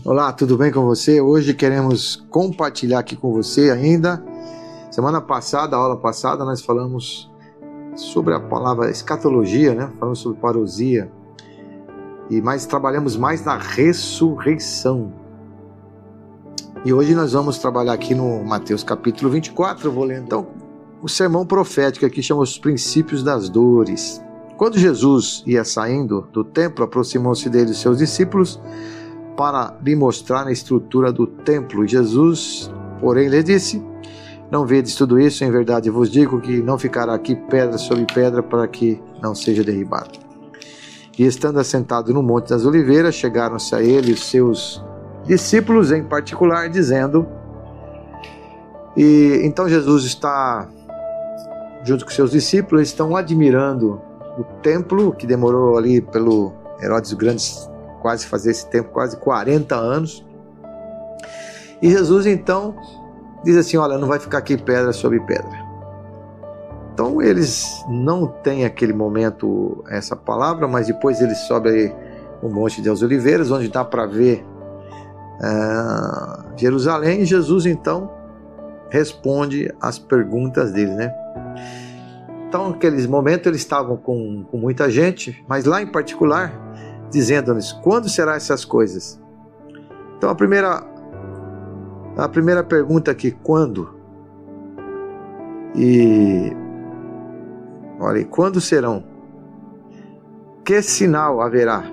Olá, tudo bem com você? Hoje queremos compartilhar aqui com você ainda. Semana passada, a aula passada, nós falamos sobre a palavra escatologia, né? Falamos sobre parousia. Trabalhamos mais na ressurreição. E hoje nós vamos trabalhar aqui no Mateus capítulo 24. Eu vou ler então o sermão profético aqui, chama Os Princípios das Dores. Quando Jesus ia saindo do templo, aproximou-se dele os seus discípulos para lhe mostrar a estrutura do templo. Jesus, porém, lhe disse: não vedes tudo isso? Em verdade vos digo que não ficará aqui pedra sobre pedra para que não seja derribado. E estando assentado no Monte das Oliveiras, chegaram-se a ele os seus discípulos em particular, dizendo... E então Jesus está junto com seus discípulos, eles estão admirando o templo, que demorou ali pelo Herodes o Grande quase fazer esse tempo, quase 40 anos. E Jesus então diz assim: olha, não vai ficar aqui pedra sobre pedra. Então eles não têm aquele momento essa palavra, mas depois eles sobem aí o Monte das Oliveiras, onde dá para ver Jerusalém, e Jesus então responde às perguntas deles, né? Então naqueles momentos eles estavam com muita gente, mas lá em particular dizendo-lhes: quando serão essas coisas? Então a primeira pergunta aqui: quando? E olha, quando serão? Que sinal haverá?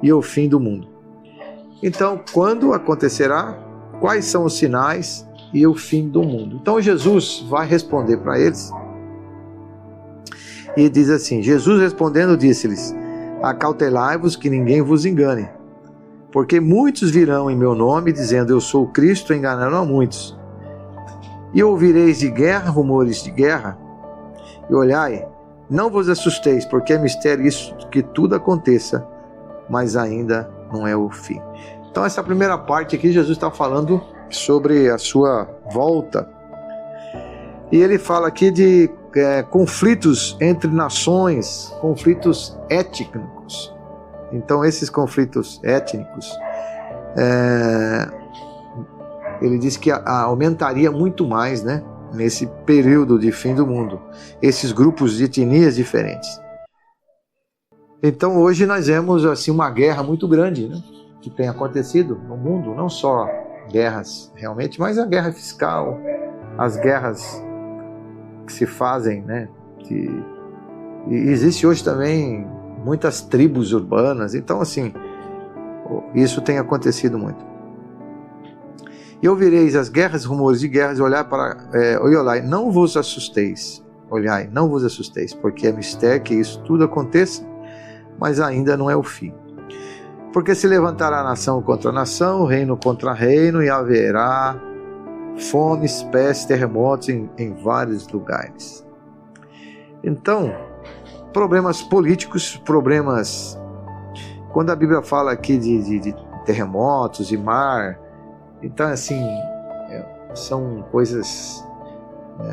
E o fim do mundo. Então, quando acontecerá? Quais são os sinais e o fim do mundo? Então Jesus vai responder para eles e diz assim: Jesus respondendo disse-lhes: acautelai-vos que ninguém vos engane, porque muitos virão em meu nome, dizendo eu sou o Cristo, enganarão a muitos. E ouvireis de guerra, rumores de guerra, e olhai, não vos assusteis, porque é mistério isso que tudo aconteça, mas ainda não é o fim. Então essa primeira parte aqui, Jesus está falando sobre a sua volta, e ele fala aqui de conflitos entre nações, conflitos étnicos. Então esses conflitos étnicos, ele diz que aumentaria muito mais, né, nesse período de fim do mundo, esses grupos de etnias diferentes. Então hoje nós vemos assim uma guerra muito grande, né, que tem acontecido no mundo, não só guerras realmente, mas a guerra fiscal, as guerras que se fazem, né? E existe hoje também muitas tribos urbanas. Então assim, isso tem acontecido muito. E ouvireis as guerras, rumores de guerras, olhai, não vos assusteis. Olhai, não vos assusteis, porque é mistério que isso tudo aconteça, mas ainda não é o fim. Porque se levantará nação contra nação, reino contra reino, e haverá fomes, pestes, terremotos em vários lugares. Então, problemas políticos, problemas... Quando a Bíblia fala aqui de terremotos e mar, então assim, são coisas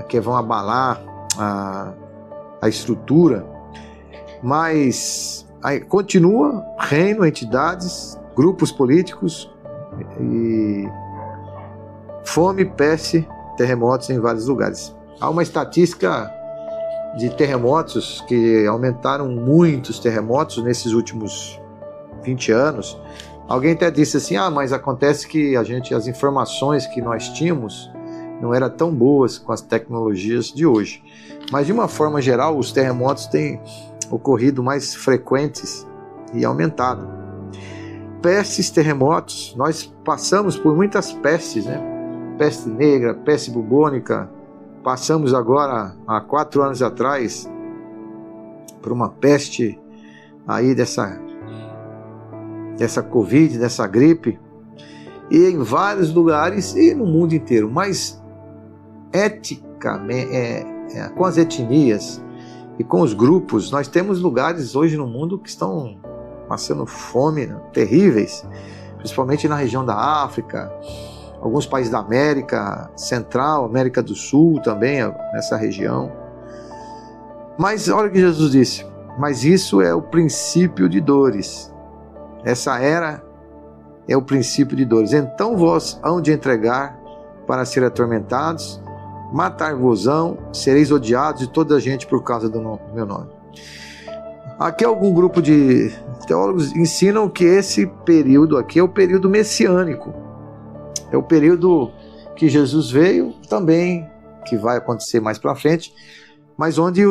que vão abalar a estrutura, mas aí continua reino, entidades, grupos políticos e fome, peste, terremotos em vários lugares. Há uma estatística de terremotos que aumentaram muitos terremotos nesses últimos 20 anos. Alguém até disse assim: mas acontece que as informações que nós tínhamos não eram tão boas com as tecnologias de hoje. Mas de uma forma geral, os terremotos têm ocorrido mais frequentes e aumentado. Pestes, terremotos, nós passamos por muitas pestes, né? Peste negra, peste bubônica, passamos agora, há 4 anos atrás, por uma peste aí dessa Covid, dessa gripe, e em vários lugares e no mundo inteiro. Mas eticamente, com as etnias e com os grupos, nós temos lugares hoje no mundo que estão passando fome, né, terríveis, principalmente na região da África, alguns países da América Central, América do Sul também, nessa região. Mas olha o que Jesus disse: mas isso é o princípio de dores. Essa era é o princípio de dores. Então vós hão de entregar para ser atormentados, matar-vos-ão, sereis odiados de toda a gente por causa do meu nome. Aqui algum grupo de teólogos ensinam que esse período aqui é o período messiânico. É o período que Jesus veio também, que vai acontecer mais para frente, mas onde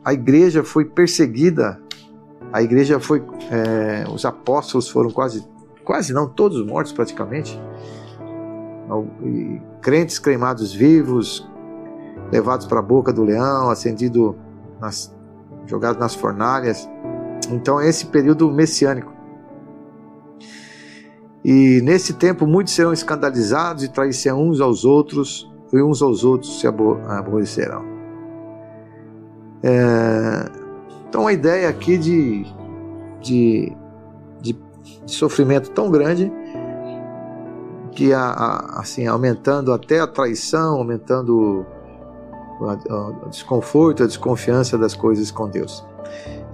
a igreja foi perseguida, a igreja foi, os apóstolos foram quase não, todos mortos praticamente, e crentes cremados vivos, levados para a boca do leão, jogados nas fornalhas. Então é esse período messiânico. E nesse tempo muitos serão escandalizados e trairão uns aos outros, e uns aos outros se aborrecerão. Então a ideia aqui de sofrimento tão grande, que assim, aumentando até a traição, aumentando o desconforto, a desconfiança das coisas com Deus.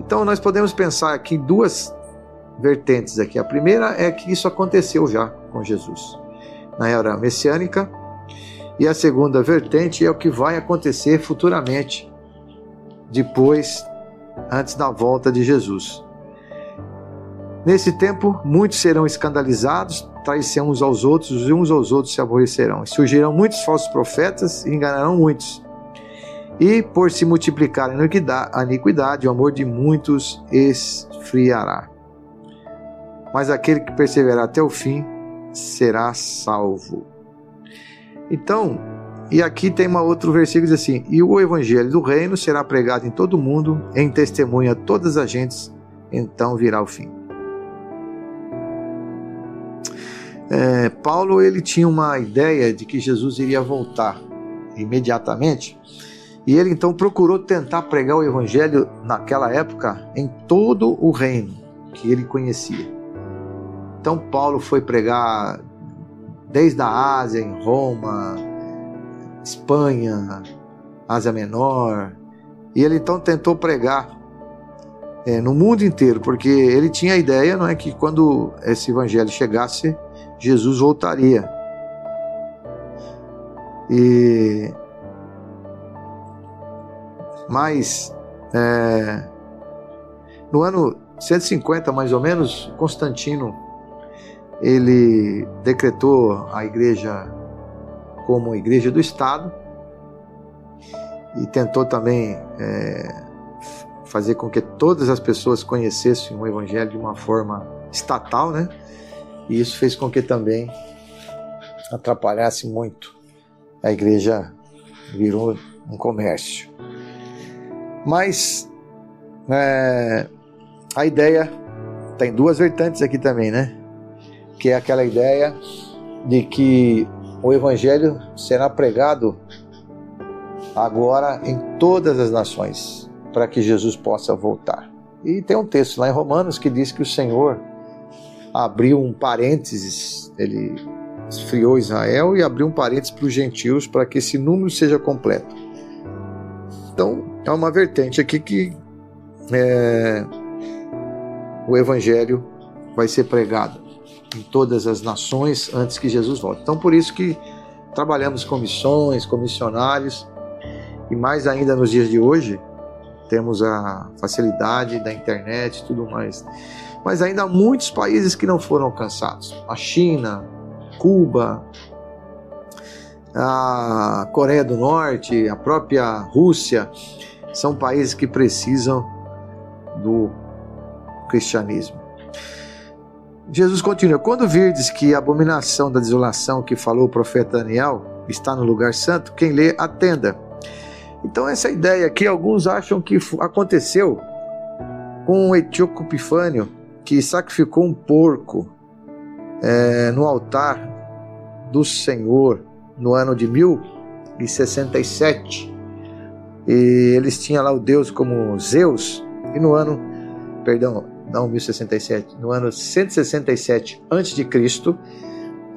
Então nós podemos pensar aqui em duas vertentes aqui. A primeira é que isso aconteceu já com Jesus na era messiânica, e a segunda vertente é o que vai acontecer futuramente, depois, antes da volta de Jesus. Nesse tempo, muitos serão escandalizados, trairão uns aos outros, e uns aos outros se aborrecerão. E surgirão muitos falsos profetas e enganarão muitos. E por se multiplicarem a iniquidade, o amor de muitos esfriará. Mas aquele que perseverar até o fim será salvo. Então, e aqui tem outro versículo que diz assim: e o evangelho do reino será pregado em todo o mundo, em testemunha a todas as gentes, então virá o fim. Paulo, ele tinha uma ideia de que Jesus iria voltar imediatamente, e ele então procurou tentar pregar o evangelho naquela época em todo o reino que ele conhecia. Então Paulo foi pregar desde a Ásia, em Roma, Espanha, Ásia Menor, e ele então tentou pregar no mundo inteiro, porque ele tinha a ideia, não é, que quando esse evangelho chegasse, Jesus voltaria. Mas no ano 150 mais ou menos, Constantino, ele decretou a igreja como igreja do Estado, e tentou também fazer com que todas as pessoas conhecessem o evangelho de uma forma estatal, né? E isso fez com que também atrapalhasse muito. A igreja virou um comércio. Mas a ideia tem duas vertentes aqui também, né? Que é aquela ideia de que o evangelho será pregado agora em todas as nações, para que Jesus possa voltar. E tem um texto lá em Romanos que diz que o Senhor abriu um parênteses, ele esfriou Israel e abriu um parênteses para os gentios, para que esse número seja completo. Então, é uma vertente aqui que o evangelho vai ser pregado em todas as nações antes que Jesus volte. Então, por isso que trabalhamos com missões, com missionários, e mais ainda nos dias de hoje, temos a facilidade da internet e tudo mais. Mas ainda há muitos países que não foram alcançados. A China, Cuba, a Coreia do Norte, a própria Rússia, são países que precisam do cristianismo. Jesus continua: quando virdes que a abominação da desolação que falou o profeta Daniel está no lugar santo, quem lê, atenda. Então essa ideia aqui, alguns acham que aconteceu com o Etíope Epifânio, que sacrificou um porco no altar do Senhor no ano de 1067. E eles tinham lá o Deus como Zeus, e no ano 167 a.C.,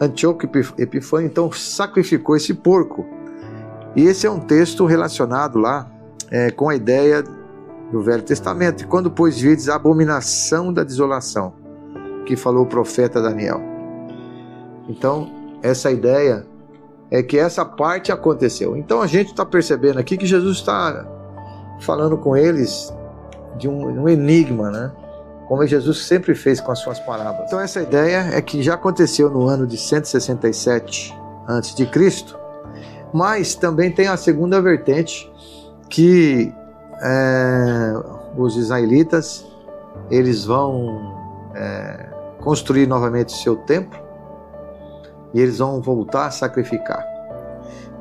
Antíoco Epifânio então sacrificou esse porco. E esse é um texto relacionado lá com a ideia do Velho Testamento. E quando, pois, virdes a abominação da desolação, que falou o profeta Daniel. Então, essa ideia é que essa parte aconteceu. Então, a gente está percebendo aqui que Jesus está falando com eles de um enigma, né? Como Jesus sempre fez com as suas parábolas. Então, essa ideia é que já aconteceu no ano de 167 a.C., mas também tem a segunda vertente, que os israelitas eles vão construir novamente o seu templo e eles vão voltar a sacrificar.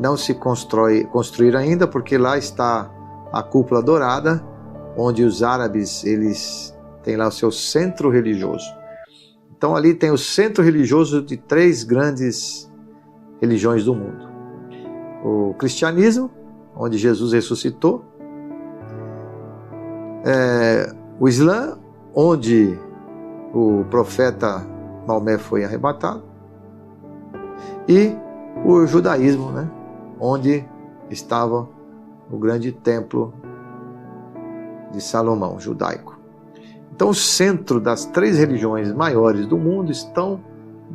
Não se construir ainda, porque lá está a cúpula dourada, onde os árabes eles têm lá o seu centro religioso. Então ali tem o centro religioso de 3 grandes religiões do mundo: o cristianismo, onde Jesus ressuscitou, o Islã, onde o profeta Maomé foi arrebatado, e o judaísmo, né, onde estava o grande templo de Salomão, judaico. Então o centro das 3 religiões maiores do mundo estão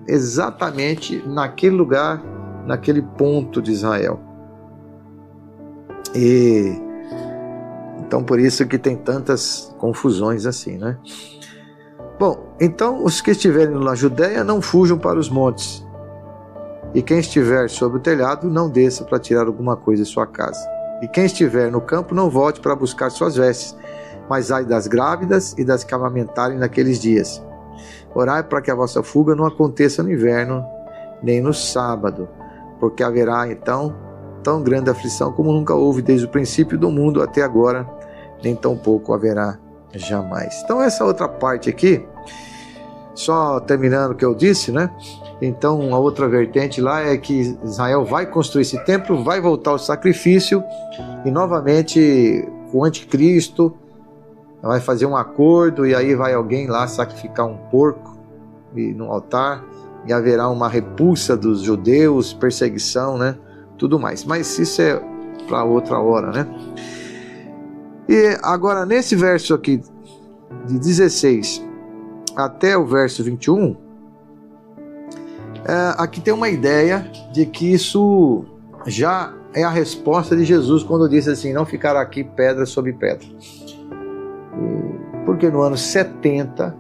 exatamente naquele lugar, naquele ponto de Israel. E então por isso que tem tantas confusões assim, né? Bom, então os que estiverem na Judéia não fujam para os montes, e quem estiver sobre o telhado não desça para tirar alguma coisa de sua casa. E quem estiver no campo não volte para buscar suas vestes, mas ai das grávidas e das que amamentarem naqueles dias. Orai para que a vossa fuga não aconteça no inverno, nem no sábado, porque haverá então tão grande aflição como nunca houve desde o princípio do mundo até agora, nem tampouco haverá jamais. Então essa outra parte aqui, só terminando o que eu disse, né? Então a outra vertente lá é que Israel vai construir esse templo, vai voltar ao sacrifício, e novamente o anticristo vai fazer um acordo, e aí vai alguém lá sacrificar um porco no altar, e haverá uma repulsa dos judeus, perseguição, né? Tudo mais. Mas isso é para outra hora, né? E agora nesse verso aqui de 16 até o verso 21, aqui tem uma ideia de que isso já é a resposta de Jesus quando disse assim: não ficará aqui pedra sobre pedra. Porque no ano 70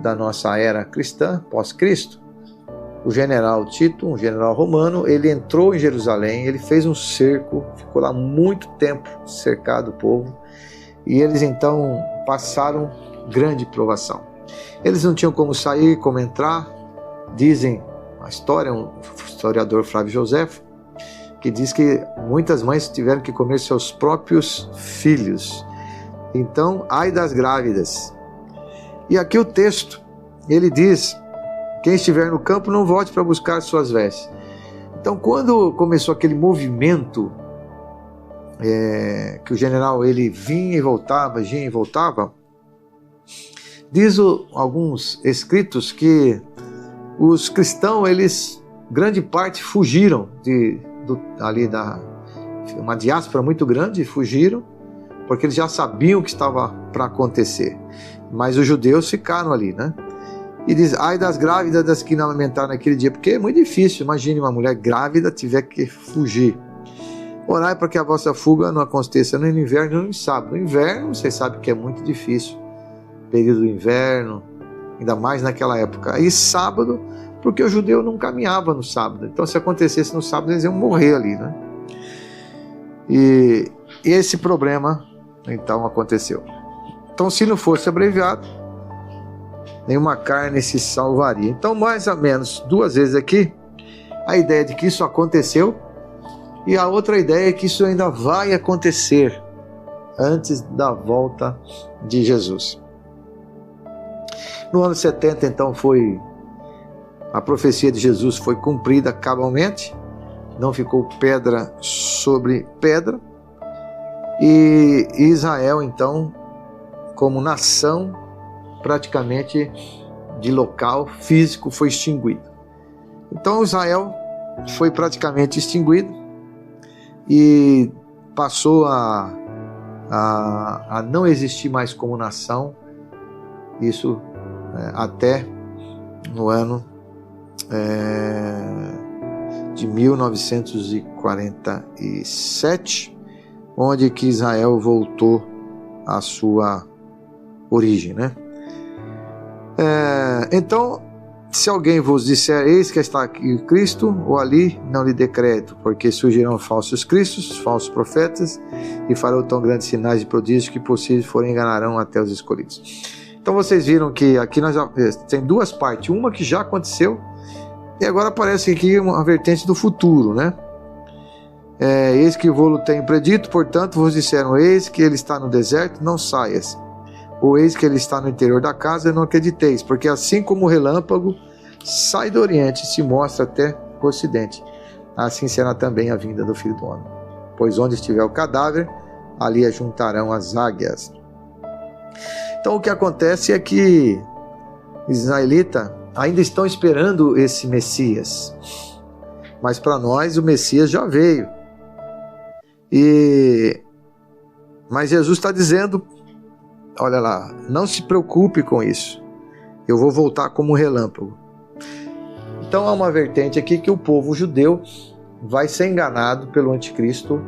da nossa era cristã, pós-Cristo, o general Tito, um general romano, ele entrou em Jerusalém, ele fez um cerco, ficou lá muito tempo cercado o povo, e eles então passaram grande provação. Eles não tinham como sair, como entrar. Dizem a história, um historiador, Flávio Joséfo, que diz que muitas mães tiveram que comer seus próprios filhos. Então, ai das grávidas. E aqui o texto, ele diz: quem estiver no campo não volte para buscar suas vestes. Então, quando começou aquele movimento, que o general ele vinha e voltava, diz alguns escritos que os cristãos, eles, grande parte, fugiram uma diáspora muito grande, fugiram, porque eles já sabiam o que estava para acontecer. Mas os judeus ficaram ali, né? E diz: ai das grávidas, das que não amamentaram naquele dia, porque é muito difícil. Imagine uma mulher grávida tiver que fugir. Orai para que a vossa fuga não aconteça no inverno nem no sábado. No inverno, vocês sabem que é muito difícil, período do inverno, ainda mais naquela época. E sábado, porque o judeu não caminhava no sábado. Então, se acontecesse no sábado, eles iam morrer ali, né? E esse problema, então, aconteceu. Então, se não fosse abreviado, nenhuma carne se salvaria. Então, mais ou menos 2 vezes aqui, a ideia de que isso aconteceu, e a outra ideia é que isso ainda vai acontecer antes da volta de Jesus. No ano 70, então, a profecia de Jesus foi cumprida cabalmente, não ficou pedra sobre pedra, e Israel, então, como nação, praticamente de local físico, foi extinguido. Então Israel foi praticamente extinguido e passou a não existir mais como nação, isso até no ano de 1947, onde que Israel voltou à sua origem, né? Então, se alguém vos disser, eis que está aqui Cristo, ou ali, não lhe dê crédito, porque surgirão falsos cristos, falsos profetas, e farão tão grandes sinais e prodígios que possíveis forem enganarão até os escolhidos. Então vocês viram que aqui nós tem duas partes, uma que já aconteceu, e agora aparece aqui uma vertente do futuro, né? Eis que vou-lo tenho predito, portanto vos disseram, eis que ele está no deserto, não saias. Ou eis que ele está no interior da casa, não acrediteis, porque assim como o relâmpago sai do oriente e se mostra até o ocidente, assim será também a vinda do Filho do Homem. Pois onde estiver o cadáver, ali ajuntarão as águias. Então o que acontece é que os israelitas ainda estão esperando esse Messias, mas para nós o Messias já veio. Mas Jesus está dizendo, olha lá, não se preocupe com isso, eu vou voltar como um relâmpago. Então há uma vertente aqui que o povo judeu vai ser enganado pelo anticristo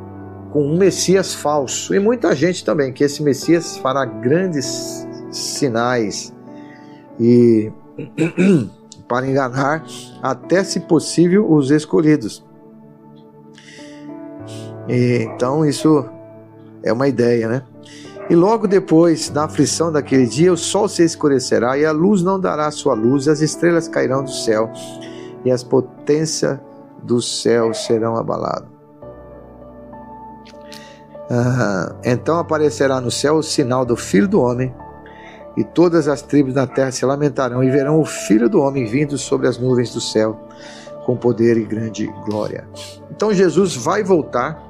com um Messias falso, e muita gente também, que esse Messias fará grandes sinais e para enganar até, se possível, os escolhidos. Então isso é uma ideia, né? E logo depois da aflição daquele dia, o sol se escurecerá e a luz não dará sua luz, e as estrelas cairão do céu e as potências do céu serão abaladas. Então aparecerá no céu o sinal do Filho do Homem, e todas as tribos da terra se lamentarão e verão o Filho do Homem vindo sobre as nuvens do céu com poder e grande glória. Então Jesus vai voltar,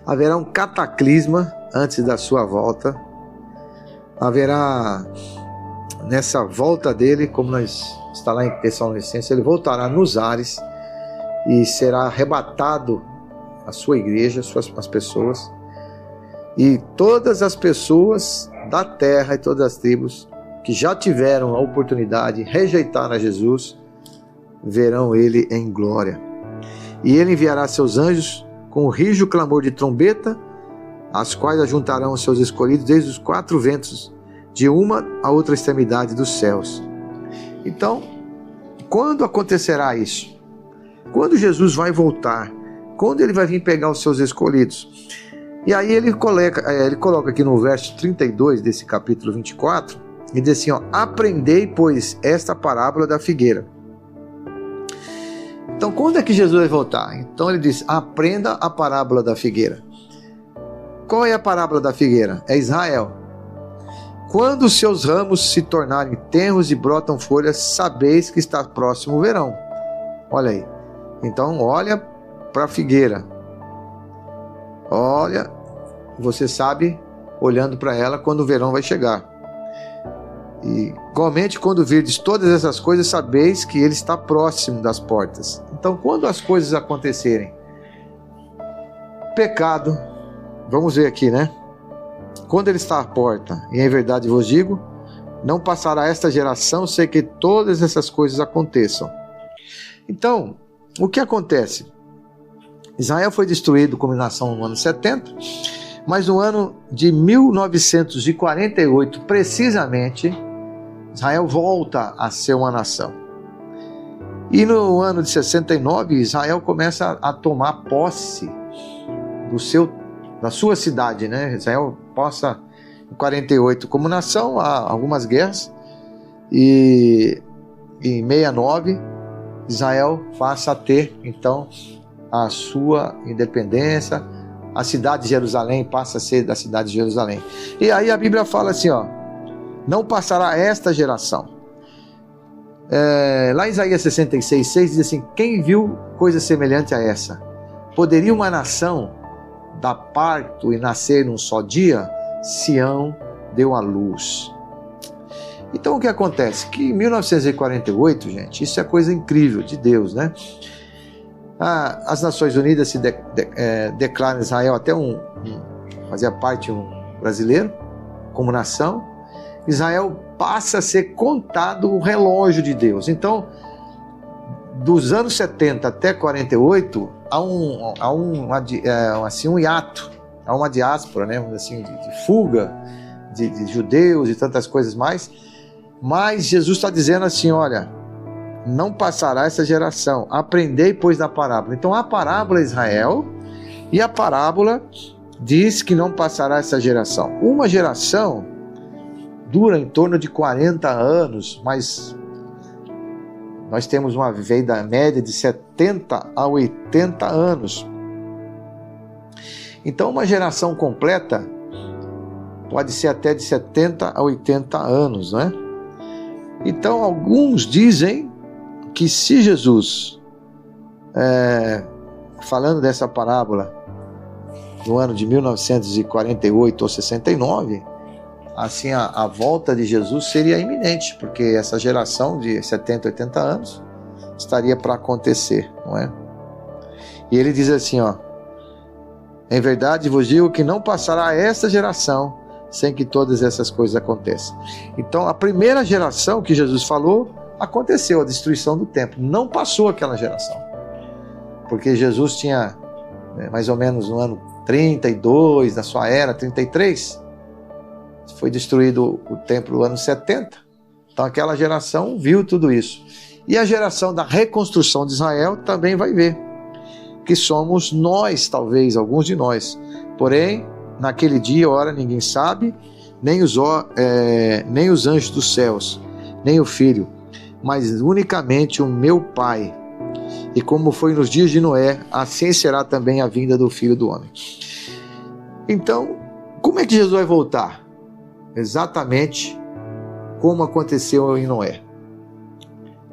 haverá um cataclisma antes da sua volta, haverá nessa volta dele, como está lá em Tessalonicenses, ele voltará nos ares e será arrebatado a sua igreja, as pessoas, e todas as pessoas da terra e todas as tribos que já tiveram a oportunidade de rejeitar a Jesus, verão ele em glória. E ele enviará seus anjos com o rijo clamor de trombeta, as quais ajuntarão os seus escolhidos desde os quatro ventos, de uma a outra extremidade dos céus. Então, quando acontecerá isso? Quando Jesus vai voltar? Quando ele vai vir pegar os seus escolhidos? E aí ele coloca aqui no verso 32 desse capítulo 24, e diz assim, aprendei, pois, esta parábola da figueira. Então, quando é que Jesus vai voltar? Então ele diz, aprenda a parábola da figueira. Qual é a parábola da figueira? É Israel. Quando os seus ramos se tornarem tenros e brotam folhas, sabeis que está próximo o verão. Olha aí. Então, olha para a figueira. Olha, você sabe, olhando para ela, quando o verão vai chegar. E, igualmente, quando virdes todas essas coisas, sabeis que ele está próximo das portas. Então, quando as coisas acontecerem, pecado, vamos ver aqui, né? Quando ele está à porta, e em verdade vos digo, não passará esta geração sem que todas essas coisas aconteçam. Então, o que acontece? Israel foi destruído como nação no ano 70, mas no ano de 1948, precisamente, Israel volta a ser uma nação. E no ano de 69, Israel começa a tomar posse da sua cidade, né? Israel passa em 48 como nação, há algumas guerras, e em 69 Israel passa a ter então a sua independência, a cidade de Jerusalém passa a ser da cidade de Jerusalém. E aí a Bíblia fala assim, não passará esta geração. Lá em Isaías 66:6 diz assim, quem viu coisa semelhante a essa? Poderia uma nação dar parto e nascer num só dia? Sião deu à luz. Então o que acontece? Que em 1948, gente, isso é coisa incrível de Deus, né? As Nações Unidas se declaram Israel até fazia parte um brasileiro como nação. Israel passa a ser contado o relógio de Deus. Então, dos anos 70 até 48, há um hiato, há uma diáspora, né, assim, de fuga de judeus e tantas coisas mais. Mas Jesus está dizendo assim, olha, não passará essa geração, aprendei, pois, da parábola. Então, a parábola é Israel e a parábola diz que não passará essa geração. Uma geração dura em torno de 40 anos, mas nós temos uma vida média de 70 a 80 anos. Então, uma geração completa pode ser até de 70 a 80 anos, né? Então, alguns dizem que se Jesus, falando dessa parábola no ano de 1948 ou 69, assim, a volta de Jesus seria iminente, porque essa geração de 70, 80 anos estaria para acontecer, não é? E ele diz assim, ó, em verdade vos digo que não passará esta geração sem que todas essas coisas aconteçam. Então, a primeira geração que Jesus falou, aconteceu, a destruição do templo. Não passou aquela geração, porque Jesus tinha, mais ou menos no ano 32 da sua era, 33, foi destruído o templo no ano 70. Então aquela geração viu tudo isso. E a geração da reconstrução de Israel também vai ver, que somos nós, talvez, alguns de nós. Porém, naquele dia, hora, ninguém sabe, nem os anjos dos céus, nem o Filho, mas unicamente o meu Pai. E como foi nos dias de Noé, assim será também a vinda do Filho do Homem. Então, como é que Jesus vai voltar? Exatamente como aconteceu em Noé.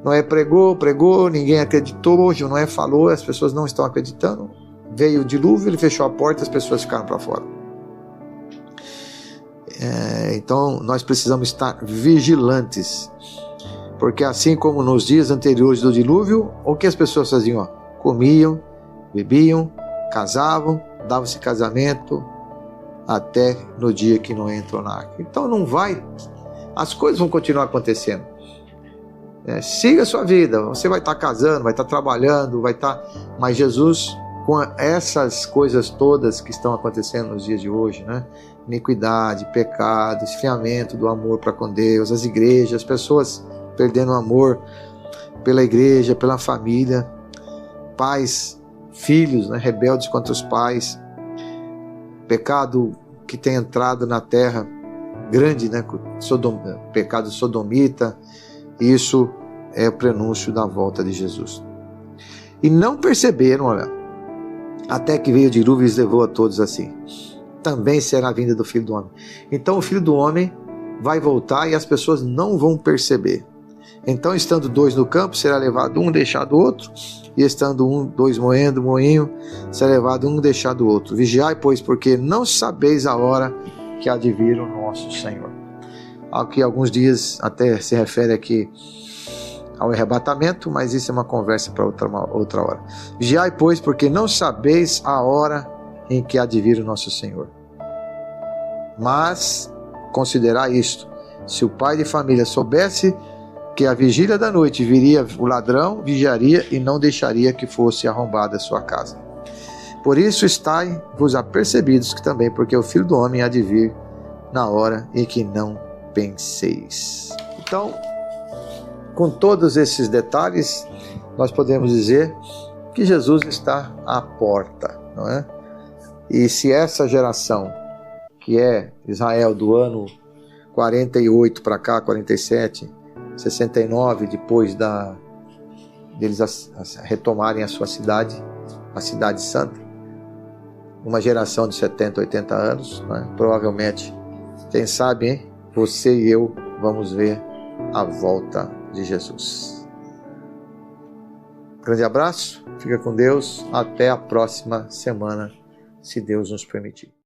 Noé pregou, ninguém acreditou. Noé falou, as pessoas não estão acreditando. Veio o dilúvio, ele fechou a porta, as pessoas ficaram para fora. Então nós precisamos estar vigilantes, porque assim como nos dias anteriores do dilúvio, o que as pessoas faziam? Comiam, bebiam, casavam, davam-se casamento, até no dia que Noé entrou na arca. Então as coisas vão continuar acontecendo. Siga a sua vida, você vai estar casando, vai estar trabalhando, mas Jesus, com essas coisas todas que estão acontecendo nos dias de hoje, né? Iniquidade, pecado, esfriamento do amor para com Deus, as igrejas, as pessoas perdendo o amor pela igreja, pela família, pais, filhos, né, rebeldes contra os pais, pecado que tem entrado na terra grande, né, pecado sodomita. Isso é o prenúncio da volta de Jesus. E não perceberam, olha, até que veio o dilúvio e os levou a todos assim. Também será a vinda do Filho do Homem. Então o Filho do Homem vai voltar e as pessoas não vão perceber. Então, estando dois no campo, será levado um, deixado o outro. E estando dois moendo moinho, será levado um, deixado o outro. Vigiai, pois, porque não sabeis a hora que há de vir o nosso Senhor. Ao que alguns dias até se refere aqui ao arrebatamento, mas isso é uma conversa para outra hora. Vigiai, pois, porque não sabeis a hora em que há de vir o nosso Senhor. Mas considerai isto: se o pai de família soubesse que a vigília da noite viria o ladrão, vigiaria e não deixaria que fosse arrombada a sua casa. Por isso estai-vos apercebidos que também, porque o Filho do Homem há de vir na hora em que não penseis. Então, com todos esses detalhes, nós podemos dizer que Jesus está à porta, não é? E se essa geração, que é Israel do ano 48 para cá, 47, 69, depois deles retomarem a sua cidade, a cidade santa, uma geração de 70, 80 anos, né? Provavelmente, quem sabe, hein? Você e eu vamos ver a volta de Jesus. Grande abraço, fica com Deus, até a próxima semana, se Deus nos permitir.